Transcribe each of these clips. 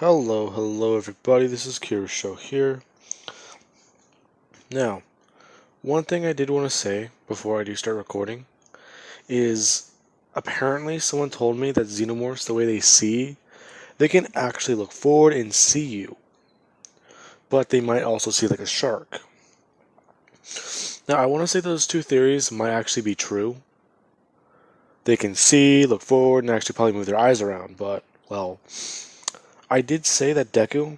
Hello everybody, this is Show here. Now, one thing I did want to say before I do start recording is apparently someone told me that xenomorphs, the way they see, they can actually look forward and see you, but they might also see like a shark. Now, I want to say those two theories might actually be true. They can see, look forward, and actually probably move their eyes around, but, well, I did say that Deku.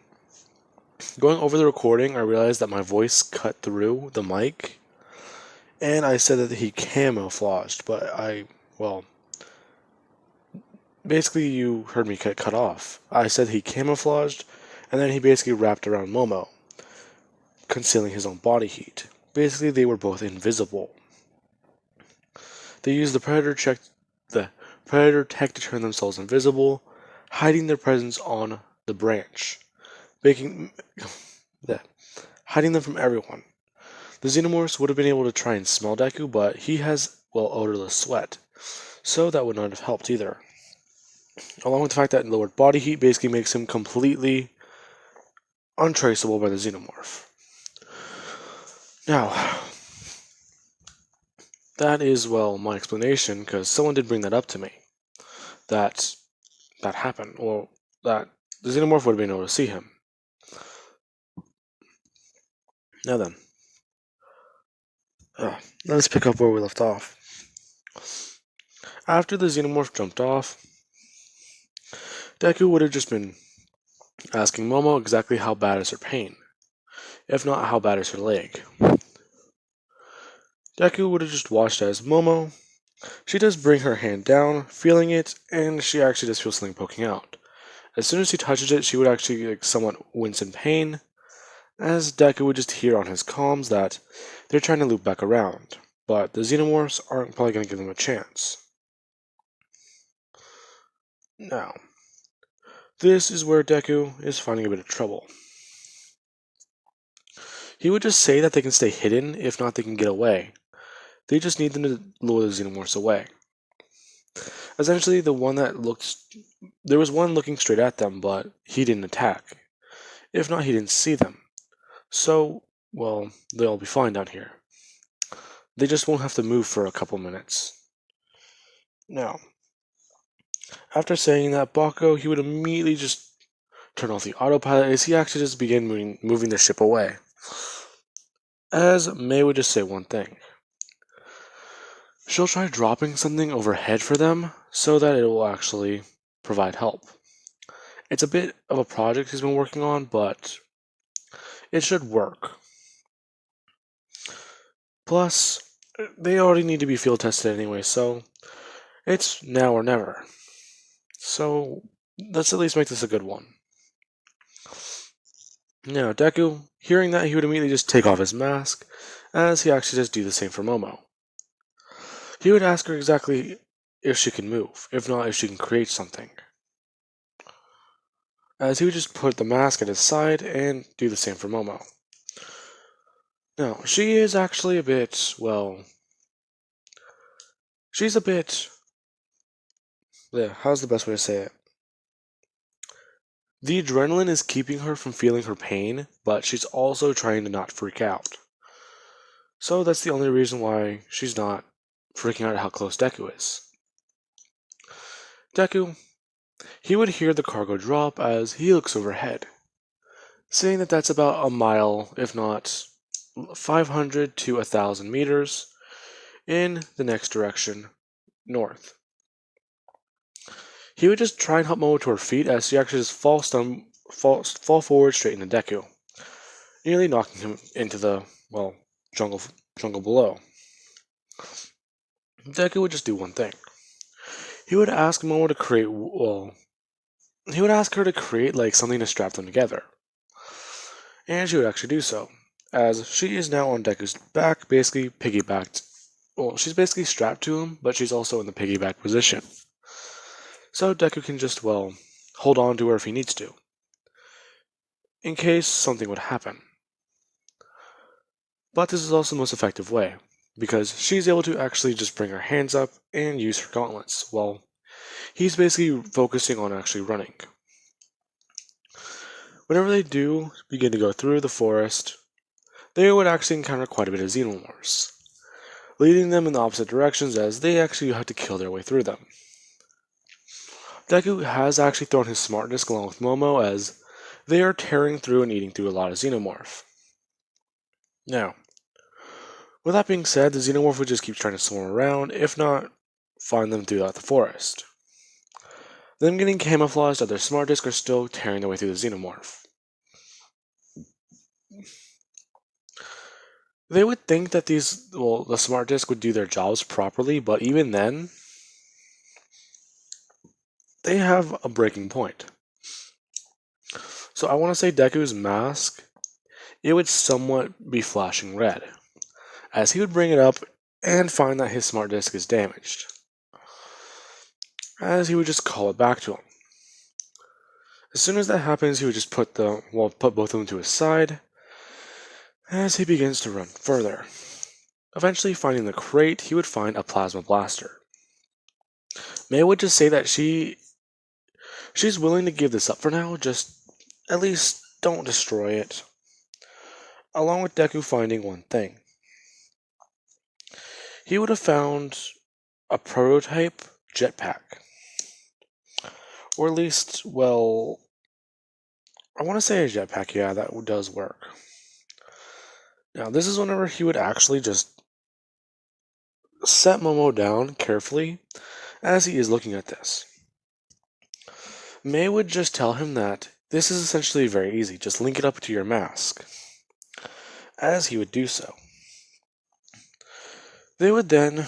Going over the recording, I realized that my voice cut through the mic, and I said that he camouflaged, but well, basically you heard me get cut off. I said he camouflaged, and then he basically wrapped around Momo, concealing his own body heat. Basically, they were both invisible. They used the predator tech to turn themselves invisible, hiding their presence on the branch, making hiding them from everyone. The xenomorphs would have been able to try and smell Deku, but he has, well, odorless sweat, so that would not have helped either. Along with the fact that lowered body heat basically makes him completely untraceable by the xenomorph. Now, that is, well, my explanation, because someone did bring that up to me. That happened, or that the xenomorph would have been able to see him. Now then, let's pick up where we left off. After the xenomorph jumped off, Deku would have just been asking Momo exactly how bad is her pain, if not how bad is her leg. Deku would have just watched as Momo, she does bring her hand down, feeling it, and she actually does feel something poking out. As soon as she touches it, she would actually somewhat wince in pain, as Deku would just hear on his comms that they're trying to loop back around, but the xenomorphs aren't probably going to give them a chance. Now, this is where Deku is finding a bit of trouble. He would just say that they can stay hidden, if not they can get away. They just need them to lure the xenomorphs away. Essentially, there was one looking straight at them, but he didn't attack. If not, he didn't see them. So, well, they'll be fine down here. They just won't have to move for a couple minutes. Now, after saying that, Bako, he would immediately just turn off the autopilot as he actually just began moving the ship away. As May would just say one thing. She'll try dropping something overhead for them so that it will actually provide help. It's a bit of a project he's been working on, but it should work. Plus, they already need to be field tested anyway, so it's now or never. So let's at least make this a good one. Now, Deku, hearing that, he would immediately just take off his mask, as he actually does do the same for Momo. He would ask her exactly if she can move, if not if she can create something. As he would just put the mask at his side and do the same for Momo. Now, she is actually a bit, well, she's a bit, how's the best way to say it? The adrenaline is keeping her from feeling her pain, but she's also trying to not freak out. So that's the only reason why she's not freaking out at how close Deku is. Deku, he would hear the cargo drop as he looks overhead, saying that that's about a mile, if not 500 to 1,000 meters, in the next direction, north. He would just try and help Momo to her feet as she actually just fall forward straight into Deku, nearly knocking him into the, well, jungle below. Deku would just do one thing. He would ask Momo to create, he would ask her to create like something to strap them together. And she would actually do so, as she is now on Deku's back, basically piggybacked. Well, she's basically strapped to him, but she's also in the piggyback position. So Deku can just, well, hold on to her if he needs to, in case something would happen. But this is also the most effective way, because she's able to actually just bring her hands up and use her gauntlets, while he's basically focusing on actually running. Whenever they do begin to go through the forest, they would actually encounter quite a bit of xenomorphs, leading them in the opposite directions as they actually have to kill their way through them. Deku has actually thrown his smart disc along with Momo as they are tearing through and eating through a lot of xenomorph. Now, with that being said, the xenomorph would just keep trying to swarm around, if not find them throughout the forest. Them getting camouflaged at their smart disc are still tearing their way through the xenomorph. They would think that the smart disc would do their jobs properly, but even then, they have a breaking point. So I want to say Deku's mask, it would somewhat be flashing red, as he would bring it up and find that his smart disc is damaged, as he would just call it back to him. As soon as that happens, he would just put both of them to his side, as he begins to run further. Eventually finding the crate, he would find a plasma blaster. May would just say that she's willing to give this up for now, just at least don't destroy it. Along with Deku finding one thing. He would have found a prototype jetpack. Or at least, well, I want to say a jetpack, yeah, that does work. Now, this is whenever he would actually just set Momo down carefully as he is looking at this. May would just tell him that this is essentially very easy, just link it up to your mask. As he would do so. They would then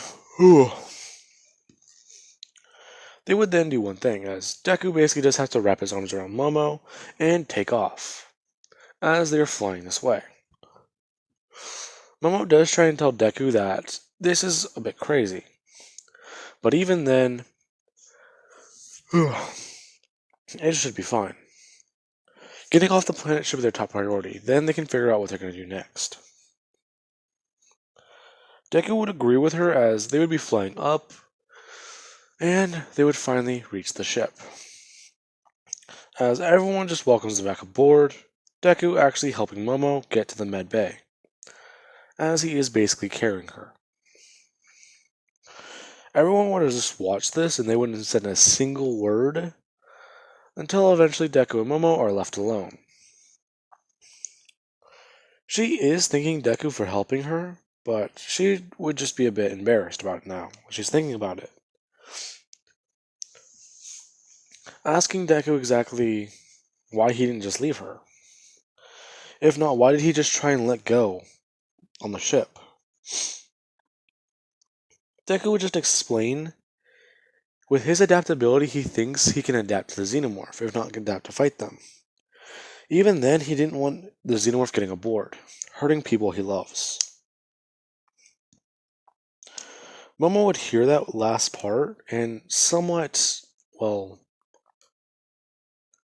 do one thing, as Deku basically just has to wrap his arms around Momo and take off, as they are flying this way. Momo does try and tell Deku that this is a bit crazy, but even then, it should be fine. Getting off the planet should be their top priority, then they can figure out what they're going to do next. Deku would agree with her as they would be flying up, and they would finally reach the ship. As everyone just welcomes them back aboard, Deku actually helping Momo get to the med bay, as he is basically carrying her. Everyone would have just watched this and they wouldn't have said a single word until eventually Deku and Momo are left alone. She is thanking Deku for helping her, but she would just be a bit embarrassed about it now. She's thinking about it. Asking Deku exactly why he didn't just leave her. If not, why did he just try and let go on the ship? Deku would just explain. With his adaptability, he thinks he can adapt to the Xenomorph, if not adapt to fight them. Even then, he didn't want the Xenomorph getting aboard, hurting people he loves. Momo would hear that last part and somewhat, well,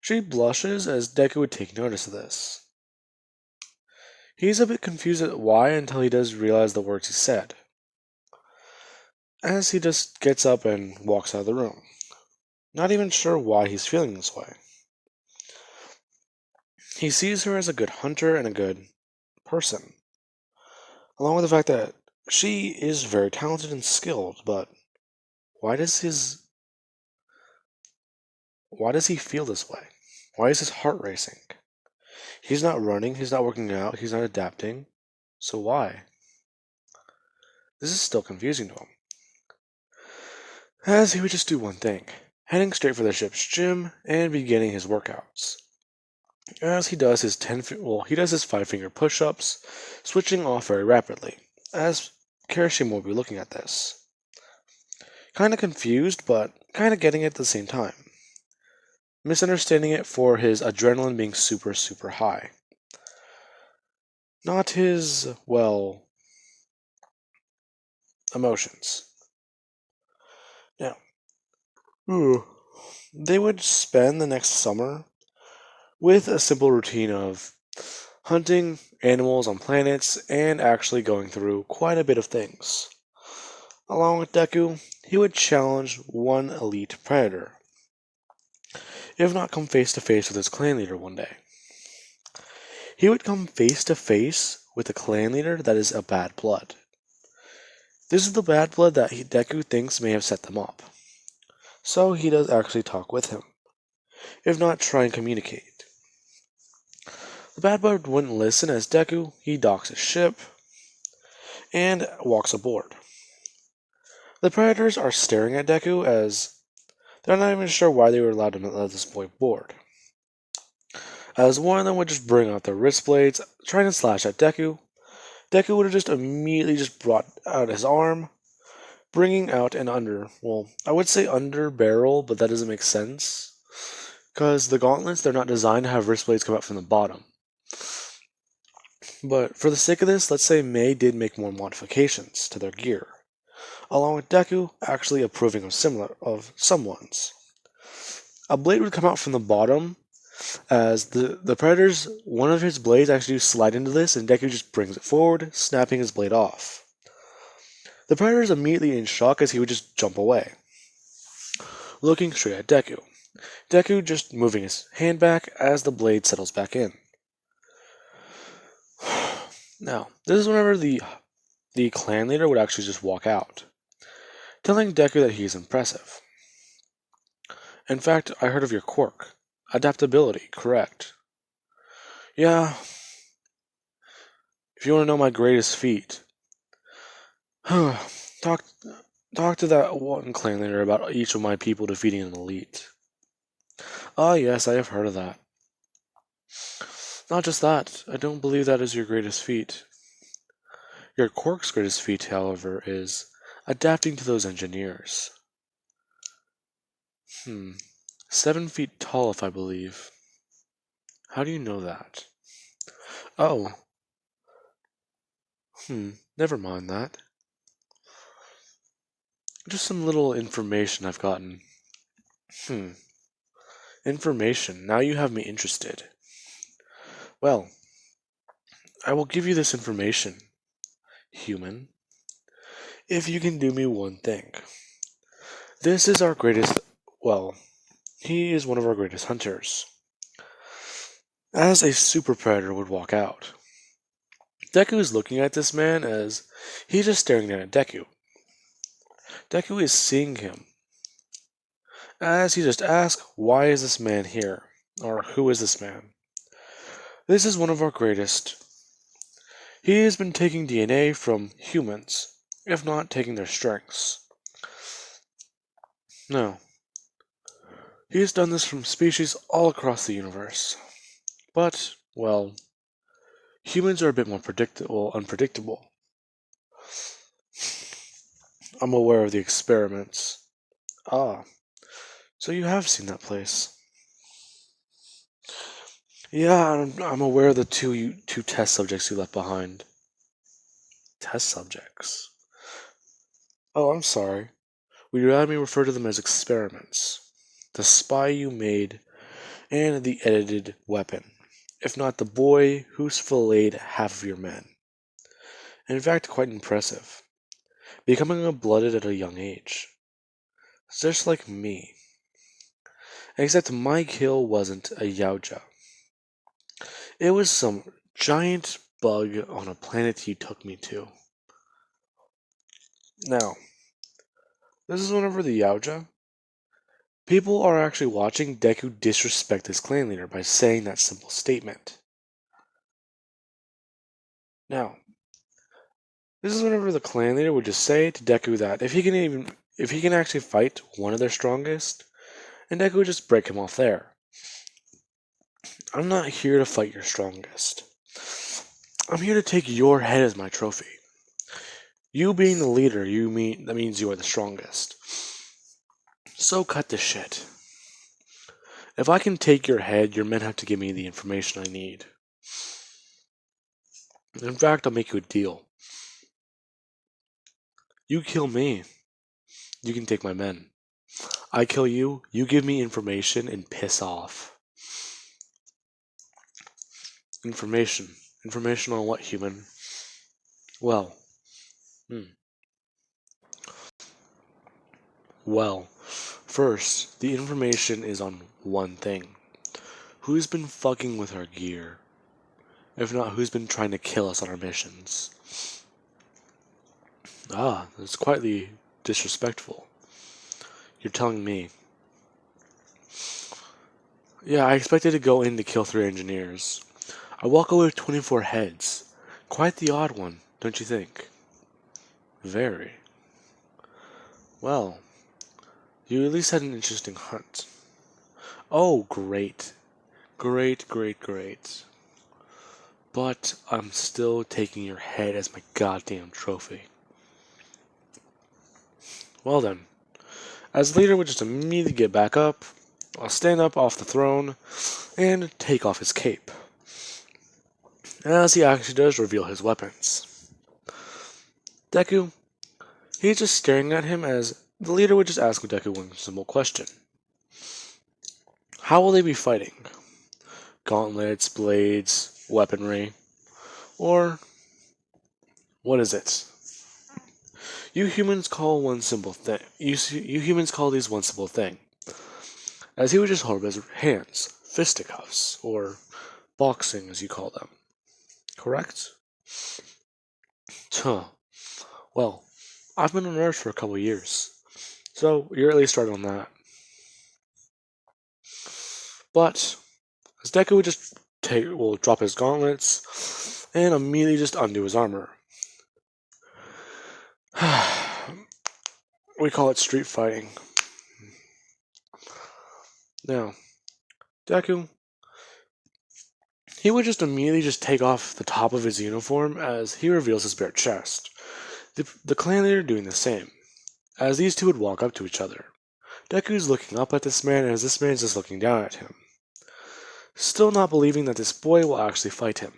she blushes as Deku would take notice of this. He's a bit confused at why until he does realize the words he said, as he just gets up and walks out of the room, not even sure why he's feeling this way. He sees her as a good hunter and a good person, along with the fact that she is very talented and skilled, but why does he feel this way? Why is his heart racing? He's not running, he's not working out, he's not adapting. So why? This is still confusing to him. As he would just do one thing, heading straight for the ship's gym and beginning his workouts. As he does his 5-finger push-ups, switching off very rapidly, as Kirishima will be looking at this. Kinda confused, but kinda getting it at the same time. Misunderstanding it for his adrenaline being super, super high. Not his, well, emotions. Now, they would spend the next summer with a simple routine of hunting animals on planets and actually going through quite a bit of things. Along with Deku, he would challenge one elite predator, if not come face to face with his clan leader one day. he would come face to face with a clan leader that is a bad blood. This is the bad blood that Deku thinks may have set them up. So he does actually talk with him, if not try and communicate. The bad blood wouldn't listen as Deku, he docks his ship, and walks aboard. The Predators are staring at Deku as they're not even sure why they were allowed to let this boy board. As one of them would just bring out their wrist blades, trying to slash at Deku, Deku would have just immediately just brought out his arm, bringing out an I would say under barrel, but that doesn't make sense. Because the gauntlets, they're not designed to have wrist blades come out from the bottom. But for the sake of this, let's say Mei did make more modifications to their gear, along with Deku actually approving of some ones. A blade would come out from the bottom, as the Predator's, one of his blades actually slide into this, and Deku just brings it forward, snapping his blade off. The Predator is immediately in shock as he would just jump away, looking straight at Deku. Deku just moving his hand back as the blade settles back in. Now, this is whenever the clan leader would actually just walk out, telling Deku that he is impressive. In fact, I heard of your quirk. Adaptability, correct. Yeah. If you want to know my greatest feat, talk to that one clan leader about each of my people defeating an elite. Ah, yes, I have heard of that. Not just that, I don't believe that is your greatest feat. Your quirk's greatest feat, however, is adapting to those engineers. 7 feet tall, if I believe. How do you know that? Oh. Never mind that. Just some little information I've gotten. Information. Now you have me interested. Well, I will give you this information, human, if you can do me one thing. This is our greatest, he is one of our greatest hunters. As a super predator would walk out. Deku is looking at this man as he's just staring down at Deku. Deku is seeing him. As he just asks, why is this man here? Or who is this man? This is one of our greatest. He has been taking DNA from humans, if not taking their strengths. No. He has done this from species all across the universe. But, humans are a bit more unpredictable. I'm aware of the experiments. Ah, so you have seen that place. Yeah, I'm aware of the two test subjects you left behind. Test subjects? Oh, I'm sorry. Would you rather me refer to them as experiments? The spy you made, and the edited weapon. If not the boy who's filleted half of your men. In fact, quite impressive. Becoming a blooded at a young age. Just like me. Except my kill wasn't a Yaoja. It was some giant bug on a planet you took me to. Now, this is whenever the Yaoja. People are actually watching Deku disrespect his clan leader by saying that simple statement. Now, this is whenever the clan leader would just say to Deku that if he can actually fight one of their strongest, and Deku would just break him off there. I'm not here to fight your strongest. I'm here to take your head as my trophy. You being the leader, that means you are the strongest. So cut the shit. If I can take your head, your men have to give me the information I need. In fact, I'll make you a deal. You kill me, you can take my men. I kill you, you give me information and piss off. Information. Information on what, human? Well. Well, first, the information is on one thing. Who's been fucking with our gear? If not, who's been trying to kill us on our missions? Ah, that's quite disrespectful. You're telling me. Yeah, I expected to go in to kill 3 engineers. I walk away with 24 heads. Quite the odd one, don't you think? Very. Well, you at least had an interesting hunt. Oh, great. Great, great, great. But I'm still taking your head as my goddamn trophy. Well then, as leader would just immediately get back up, I'll stand up off the throne, and take off his cape. As he actually does reveal his weapons. Deku, he's just staring at him as the leader would just ask Deku one simple question. How will they be fighting? Gauntlets, blades, weaponry, or what is it? You humans call one simple thing. You humans call these one simple thing. As he would just hold up his hands, fisticuffs, or boxing as you call them. Correct? Huh. Well, I've been on Earth for a couple years, so you're at least started on that. But as Deku would just drop his gauntlets and immediately just undo his armor. We call it street fighting. Now, Deku, he would just immediately just take off the top of his uniform as he reveals his bare chest. The clan leader doing the same, as these two would walk up to each other. Deku's looking up at this man as this man is just looking down at him, still not believing that this boy will actually fight him.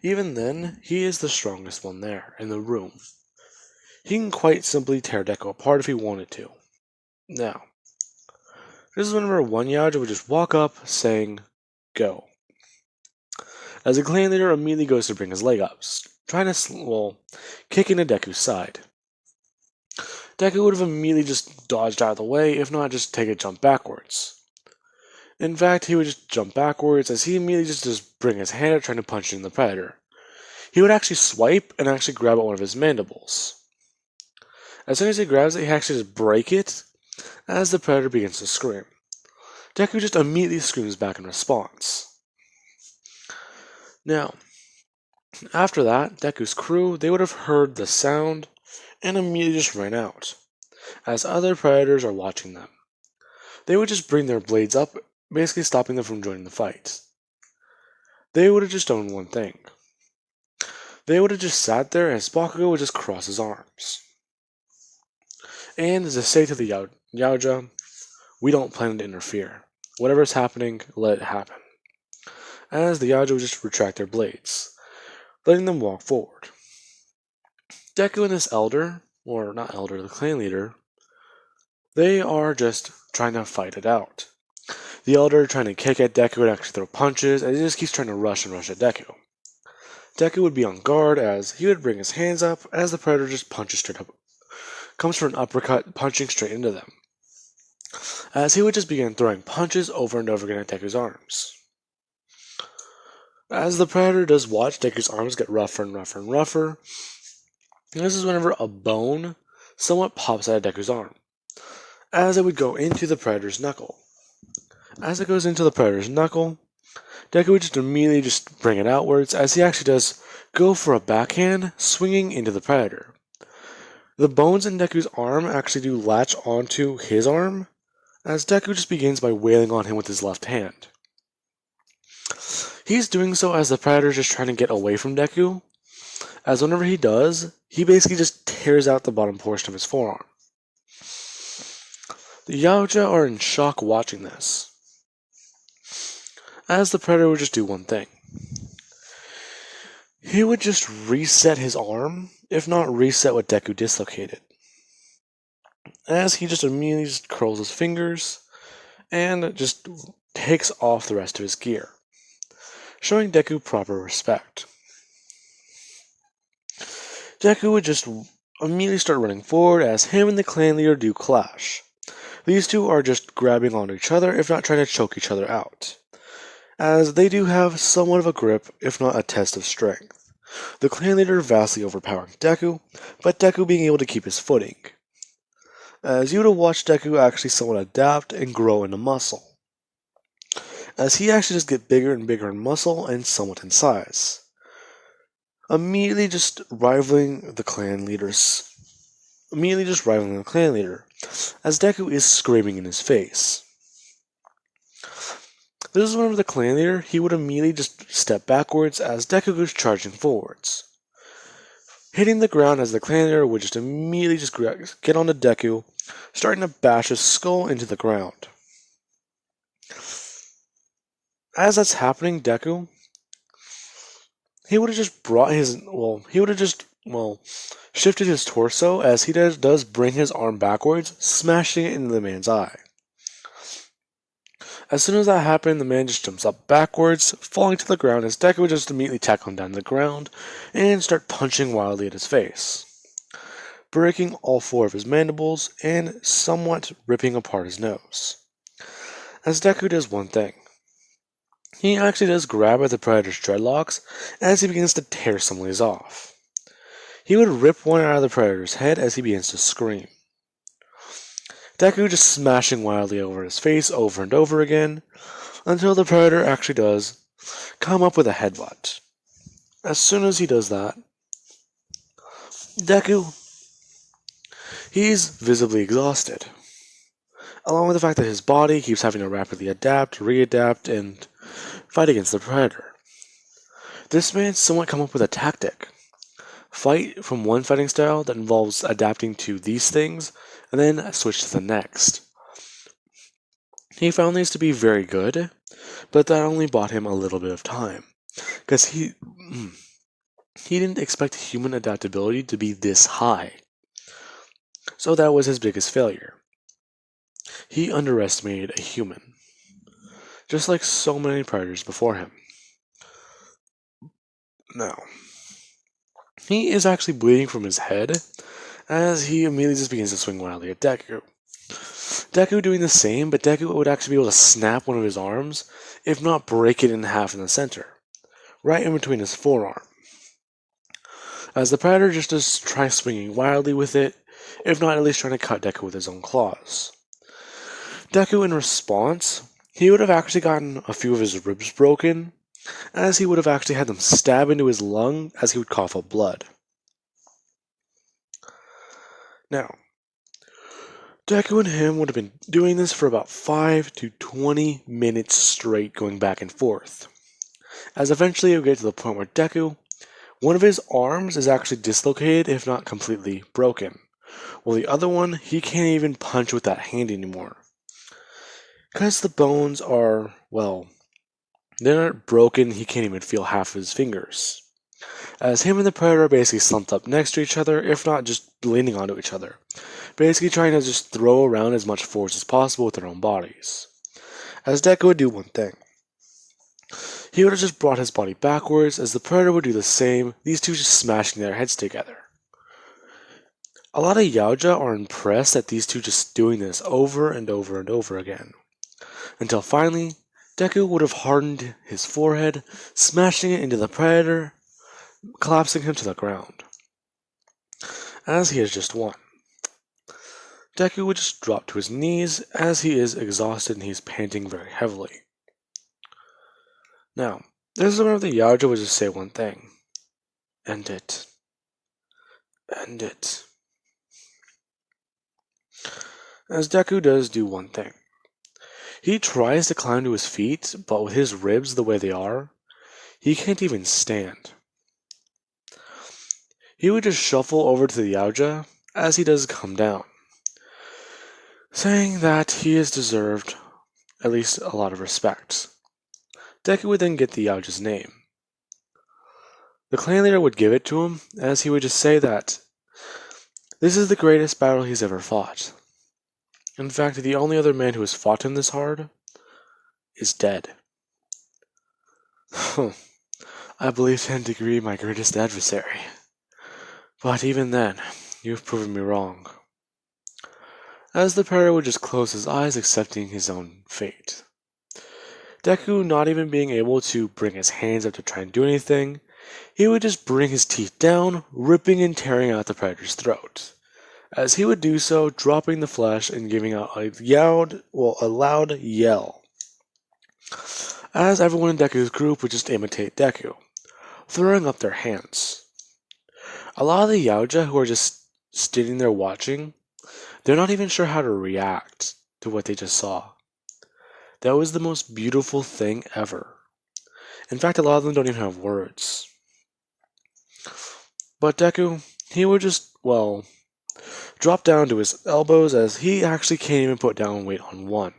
Even then, he is the strongest one there, in the room. He can quite simply tear Deku apart if he wanted to. Now, this is whenever one Yaja would just walk up, saying, "Go." As the clan leader immediately goes to bring his leg up, trying to, kick into Deku's side. Deku would have immediately just dodged out of the way, if not just take a jump backwards. In fact, he would just jump backwards as he immediately just bring his hand out trying to punch in the predator. He would actually swipe and actually grab at one of his mandibles. As soon as he grabs it, he actually just break it as the predator begins to scream. Deku just immediately screams back in response. Now, after that, Deku's crew, they would have heard the sound and immediately just ran out, as other predators are watching them. They would just bring their blades up, basically stopping them from joining the fight. They would have just done one thing. They would have just sat there as Bakugo would just cross his arms. And as I say to the Yaoja, we don't plan to interfere. Whatever's happening, let it happen. As the Yaoja would just retract their blades, letting them walk forward. Deku and this elder, or not elder, the clan leader, they are just trying to fight it out. The elder trying to kick at Deku and actually throw punches, and he just keeps trying to rush at Deku. Deku would be on guard as he would bring his hands up as the predator just punches straight up, comes for an uppercut, punching straight into them. As he would just begin throwing punches over and over again at Deku's arms. As the predator does watch Deku's arms get rougher and rougher and rougher, and this is whenever a bone somewhat pops out of Deku's arm, as it would go into the predator's knuckle. As it goes into the predator's knuckle, Deku would just immediately just bring it outwards, as he actually does go for a backhand, swinging into the predator. The bones in Deku's arm actually do latch onto his arm, as Deku just begins by wailing on him with his left hand. He's doing so as the predator is just trying to get away from Deku, as whenever he does, he basically just tears out the bottom portion of his forearm. The Yaoja are in shock watching this, as the predator would just do one thing. He would just reset his arm, if not reset what Deku dislocated. As he just immediately just curls his fingers, and just takes off the rest of his gear, showing Deku proper respect. Deku would just immediately start running forward as him and the clan leader do clash. These two are just grabbing onto each other, if not trying to choke each other out. as they do have somewhat of a grip, if not a test of strength. The clan leader vastly overpowering Deku, but Deku being able to keep his footing, as you would have watched Deku actually somewhat adapt and grow into muscle, as he actually just get bigger and bigger in muscle and somewhat in size, immediately just rivaling the clan leaders. As Deku is screaming in his face. This is whenever the clan leader, he would immediately just step backwards as Deku goes charging forwards, hitting the ground as the clan leader would just immediately just get onto Deku, starting to bash his skull into the ground. As that's happening, Deku, he would have just shifted his torso as he does bring his arm backwards, smashing it into the man's eye. As soon as that happened, the man just jumps up backwards, falling to the ground as Deku would just immediately tackle him down to the ground and start punching wildly at his face, breaking all 4 of his mandibles and somewhat ripping apart his nose. As Deku does one thing. He actually does grab at the Predator's dreadlocks as he begins to tear some of these off. He would rip one out of the Predator's head as he begins to scream. Deku just smashing wildly over his face over and over again, until the Predator actually does come up with a headbutt. As soon as he does that, Deku, he's visibly exhausted, along with the fact that his body keeps having to rapidly adapt, readapt, and fight against the Predator. This man somewhat come up with a tactic. Fight from one fighting style that involves adapting to these things, and then switch to the next. He found these to be very good, but that only bought him a little bit of time, because he didn't expect human adaptability to be this high. So that was his biggest failure. He underestimated a human, just like so many predators before him. Now, he is actually bleeding from his head, as he immediately just begins to swing wildly at Deku. Deku doing the same, but Deku would actually be able to snap one of his arms, if not break it in half in the center, right in between his forearm. As the Predator just does try swinging wildly with it, if not at least trying to cut Deku with his own claws. Deku, in response, he would have actually gotten a few of his ribs broken, as he would have actually had them stab into his lung as he would cough up blood. Now, Deku and him would have been doing this for about 5 to 20 minutes straight, going back and forth. As eventually it would get to the point where Deku, one of his arms is actually dislocated, if not completely broken, while the other one, he can't even punch with that hand anymore. Because the bones are, they're not broken, he can't even feel half of his fingers. As him and the Predator are basically slumped up next to each other, if not just leaning onto each other, basically trying to just throw around as much force as possible with their own bodies. As Deku would do one thing. He would have just brought his body backwards, as the Predator would do the same, these two just smashing their heads together. A lot of Yaoja are impressed at these two just doing this over and over and over again, until finally, Deku would have hardened his forehead, smashing it into the Predator, collapsing him to the ground. As he has just won. Deku would just drop to his knees as he is exhausted and he's panting very heavily. Now, this is whenever the Yaoja would just say one thing. End it. End it. As Deku does do one thing. He tries to climb to his feet, but with his ribs the way they are, he can't even stand. He would just shuffle over to the Yaoja as he does come down, saying that he has deserved at least a lot of respect. Deku would then get the Yaoja's name. The clan leader would give it to him, as he would just say that this is the greatest battle he's ever fought. In fact, the only other man who has fought him this hard is dead. I believe to a degree my greatest adversary. But even then, you've proven me wrong. As the Predator would just close his eyes, accepting his own fate. Deku not even being able to bring his hands up to try and do anything, he would just bring his teeth down, ripping and tearing out the predator's throat. As he would do so, dropping the flesh and giving out a loud yell. As everyone in Deku's group would just imitate Deku, throwing up their hands. A lot of the Yaoja who are just sitting there watching, they're not even sure how to react to what they just saw. That was the most beautiful thing ever. In fact, a lot of them don't even have words. But Deku, he would just, drop down to his elbows as he actually can't even put down weight on one.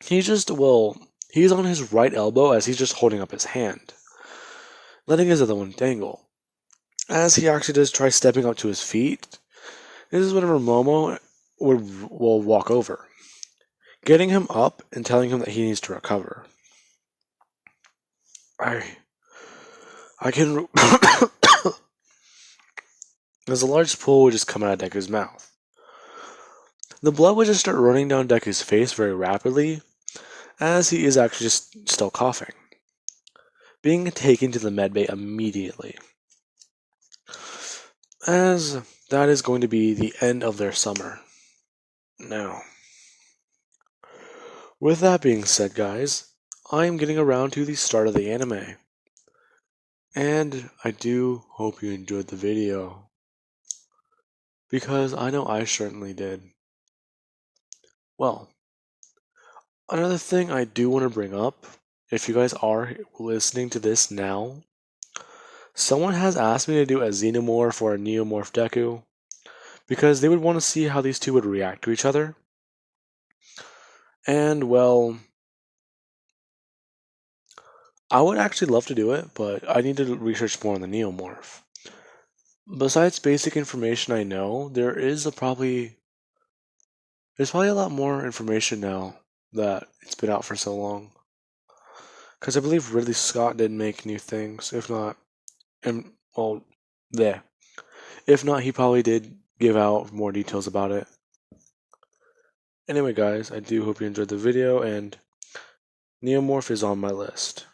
He's on his right elbow as he's just holding up his hand, letting his other one dangle. As he actually does try stepping up to his feet, this is whenever Momo will walk over, getting him up and telling him that he needs to recover. I can. As a large pool would just come out of Deku's mouth. The blood would just start running down Deku's face very rapidly, as he is actually just still coughing, being taken to the medbay immediately. As that is going to be the end of their summer. Now, with that being said, guys, I am getting around to the start of the anime. And I do hope you enjoyed the video, because I know I certainly did. Well, another thing I do want to bring up, if you guys are listening to this now, someone has asked me to do a Xenomorph or a Neomorph Deku, because they would want to see how these two would react to each other. And, I would actually love to do it, but I need to research more on the Neomorph. Besides basic information I know, there's probably a lot more information now that it's been out for so long. Because I believe Ridley Scott did make new things. If not, If not, he probably did give out more details about it. Anyway, guys, I do hope you enjoyed the video, and Neomorph is on my list.